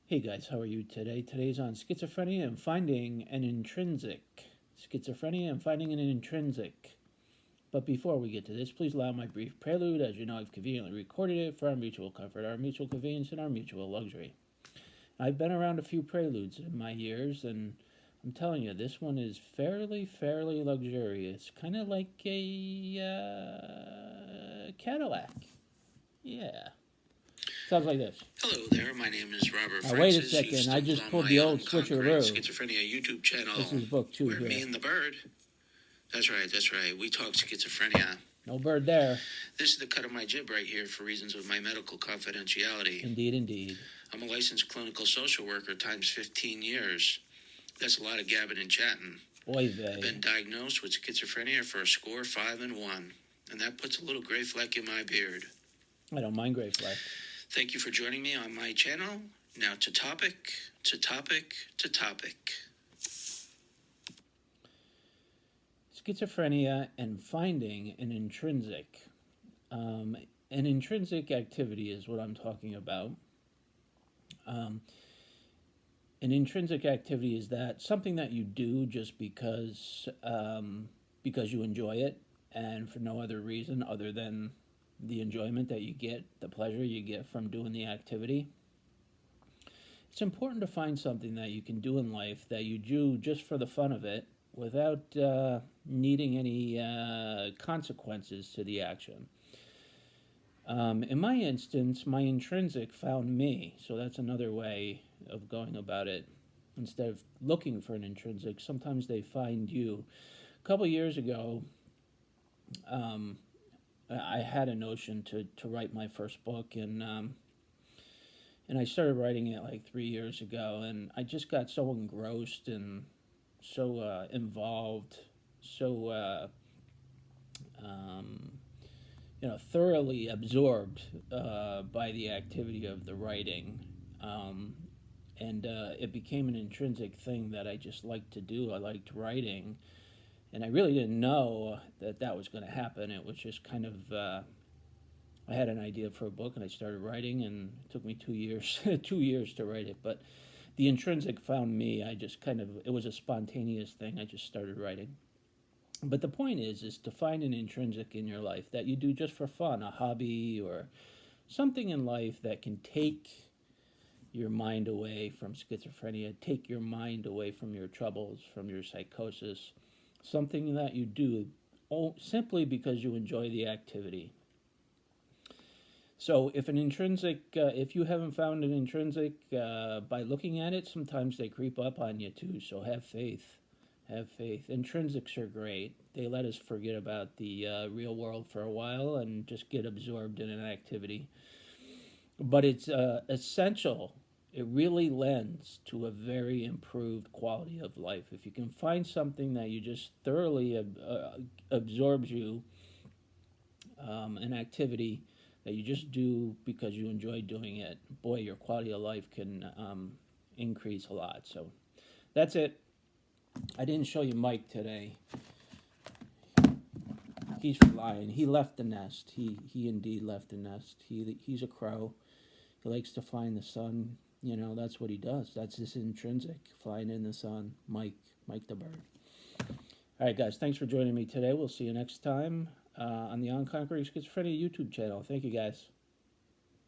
Hey guys, how are you today? Today's on schizophrenia and finding an intrinsic. Schizophrenia and finding an intrinsic. But before we get to this, please allow my brief prelude. As you know, I've conveniently recorded it for our mutual comfort, our mutual convenience, and our mutual luxury. I've been around a few preludes in my years, and I'm telling you, this one is fairly luxurious. Kind of like a Cadillac. Yeah. Sounds like this. Hello there, my name is Robert Now, Francis. wait a second, I just pulled the old switcheroo. Schizophrenia YouTube channel. This is book 2 where here. Me and the bird. That's right. We talk schizophrenia. No bird there. This is the cut of my jib right here for reasons of my medical confidentiality. Indeed. I'm a licensed clinical social worker times 15 years. That's a lot of gabbing and chatting. Oy vey. I've been diagnosed with schizophrenia for a score 5 and 1. And that puts a little gray fleck in my beard. I don't mind gray fleck. Thank you for joining me on my channel. Now to topic. Schizophrenia and finding an intrinsic. An intrinsic activity is what I'm talking about. An intrinsic activity is that something that you do just because you enjoy it and for no other reason other than the enjoyment that you get, the pleasure you get from doing the activity. It's important to find something that you can do in life that you do just for the fun of it without needing any consequences to the action. In my instance, my intrinsic found me, so that's another way of going about it. Instead of looking for an intrinsic, sometimes they find you. A couple years ago, I had a notion to write my first book, and I started writing it like 3 years ago, and I just got so engrossed and so involved, so thoroughly absorbed by the activity of the writing, and it became an intrinsic thing that I just liked to do. I liked writing. And I really didn't know that was going to happen. It was just kind of, I had an idea for a book and I started writing, and it took me 2 years, 2 years to write it. But the intrinsic found me. It was a spontaneous thing. I just started writing. But the point is to find an intrinsic in your life that you do just for fun, a hobby or something in life that can take your mind away from schizophrenia, take your mind away from your troubles, from your psychosis. Something that you do simply because you enjoy the activity. So if if you haven't found an intrinsic by looking at it, sometimes they creep up on you too. So have faith. Intrinsics are great. They let us forget about the real world for a while and just get absorbed in an activity. But it's essential. It really lends to a very improved quality of life. If you can find something that you just thoroughly absorbs you, an activity that you just do because you enjoy doing it, boy, your quality of life can increase a lot. So that's it. I didn't show you Mike today. He's flying. He left the nest. He indeed left the nest. He's a crow. He likes to fly in the sun. That's what he does. That's his intrinsic, flying in the sun. Mike the bird. All right, guys, thanks for joining me today. We'll see you next time on the On Conquering Schizophrenia YouTube channel. Thank you, guys.